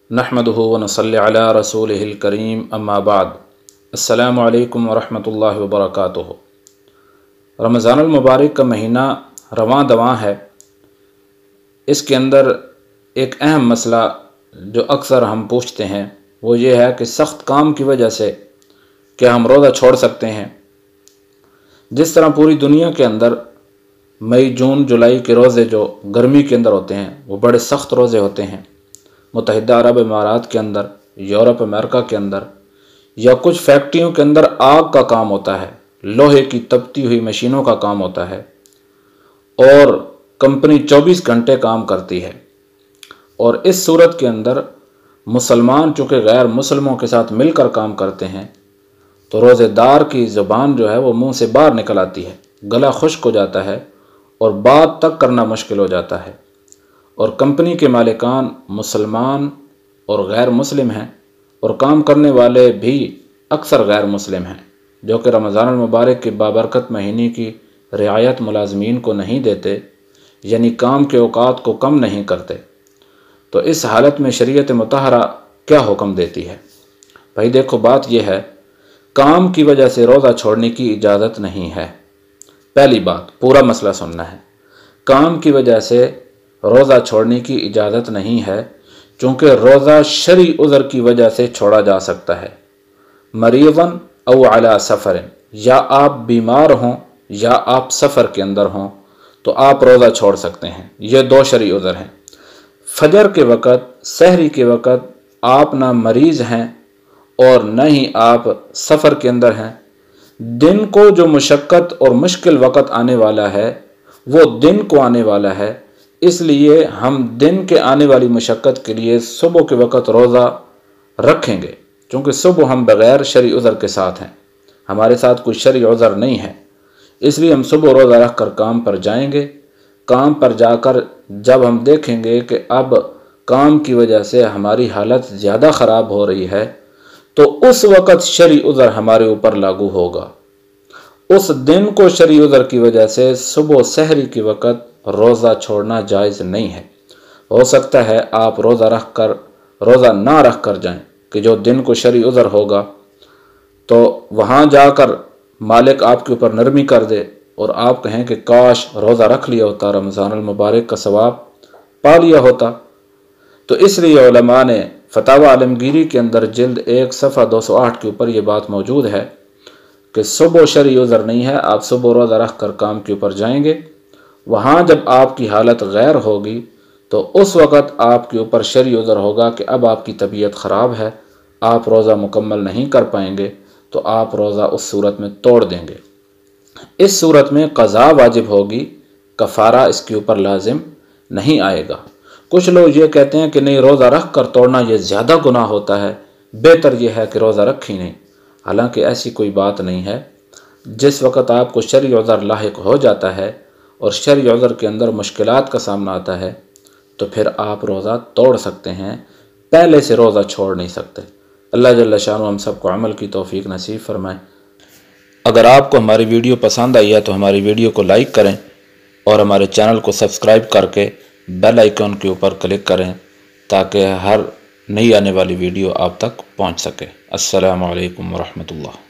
नहमदुहु व नसल्ली अला रसूलिहिल करीम अम्मा बाद। अस्सलामु अलैकुम व रहमतुल्लाहि व बरकातुहु। रमज़ानुल मुबारक का महीना रवां दवां है। इसके अंदर एक अहम मसला जो अक्सर हम पूछते हैं वो ये है कि सख्त काम की वजह से क्या हम रोज़ा छोड़ सकते हैं। जिस तरह पूरी दुनिया के अंदर मई जून जुलाई के रोज़े जो गर्मी के अंदर होते हैं वो बड़े सख्त रोज़े होते हैं। मुत्तहिदा अरब इमारात के अंदर, यूरोप अमेरिका के अंदर या कुछ फैक्ट्रियों के अंदर आग का काम होता है, लोहे की तपती हुई मशीनों का काम होता है और कंपनी 24 घंटे काम करती है। और इस सूरत के अंदर मुसलमान चूँकि गैर मुसलमों के साथ मिलकर काम करते हैं तो रोज़ेदार की ज़ुबान जो है वो मुंह से बाहर निकल आती है, गला खुश्क हो जाता है और बात तक करना मुश्किल हो जाता है। और कंपनी के मालिकान मुसलमान और गैर मुस्लिम हैं और काम करने वाले भी अक्सर गैर मुस्लिम हैं जो कि रमज़ानुल मुबारक के बाबरकत महीने की रियायत मुलाजमीन को नहीं देते, यानी काम के औकात को कम नहीं करते। तो इस हालत में शरीयत मुतहरा क्या हुक्म देती है? भाई देखो, बात यह है, काम की वजह से रोज़ा छोड़ने की इजाज़त नहीं है। पहली बात, पूरा मसला सुनना है। काम की वजह से रोज़ा छोड़ने की इजाज़त नहीं है चूँकि रोज़ा शरई उज़र की वजह से छोड़ा जा सकता है। मरीज़न औ अला सफ़रिन, या आप बीमार हों या आप सफ़र के अंदर हों तो आप रोज़ा छोड़ सकते हैं। ये दो शरई उज़र हैं। फजर के वक़्त, सहरी के वक़्त आप ना मरीज़ हैं और न ही आप सफ़र के अंदर हैं। दिन को जो मुशक्क़त और मुश्किल वक़्त आने वाला है वो दिन को आने वाला है, इसलिए हम दिन के आने वाली मुशक्क़त के लिए सुबह के वक़्त रोज़ा रखेंगे। चूँकि सुबह हम बग़ैर शरई उज़र के साथ हैं, हमारे साथ कोई शरई उज़र नहीं है, इसलिए हम सुबह रोज़ा रख कर काम पर जाएंगे। काम पर जाकर जब हम देखेंगे कि अब काम की वजह से हमारी हालत ज़्यादा ख़राब हो रही है तो उस वक़्त शरई उज़र हमारे ऊपर लागू होगा। उस दिन को शरई उज़र की वजह से सुबह सहरी के वक़्त रोज़ा छोड़ना जायज़ नहीं है। हो सकता है आप रोज़ा ना रख कर जाएं कि जो दिन को शरई उज़र होगा तो वहाँ जाकर मालिक आपके ऊपर नरमी कर दे और आप कहें कि काश रोज़ा रख लिया होता, रमज़ानुल मुबारक का सवाब पा लिया होता। तो इसलिए उलमा ने फतावा आलमगीरी के अंदर जिल्द 1 सफ़ा 208 के ऊपर ये बात मौजूद है कि सुबह शरई उज़र नहीं है, आप सुबह रोज़ा रख कर काम के ऊपर जाएंगे। वहाँ जब आपकी हालत गैर होगी तो उस वक़्त आपके ऊपर शरई उज़र होगा कि अब आपकी तबीयत ख़राब है, आप रोज़ा मुकम्मल नहीं कर पाएंगे, तो आप रोज़ा उस सूरत में तोड़ देंगे। इस सूरत में क़ज़ा वाजिब होगी, कफ़ारा इसके ऊपर लाजिम नहीं आएगा। कुछ लोग ये कहते हैं कि नहीं, रोज़ा रख कर तोड़ना ये ज़्यादा गुनाह होता है, बेहतर यह है कि रोज़ा रखी नहीं। हालांकि ऐसी कोई बात नहीं है। जिस वक़्त आपको शरई उज़र लाहिक हो जाता है और शरई उज़र के अंदर मुश्किलात का सामना आता है तो फिर आप रोज़ा तोड़ सकते हैं, पहले से रोज़ा छोड़ नहीं सकते। अल्लाह जल्ल शानु हम सबको अमल की तौफीक नसीब फरमाए। अगर आपको हमारी वीडियो पसंद आई है तो हमारी वीडियो को लाइक करें और हमारे चैनल को सब्सक्राइब करके बेल आइकन के ऊपर क्लिक करें ताकि हर नई आने वाली वीडियो आप तक पहुंच सके। अस्सलामु अलैकुम व रहमतुल्लाह।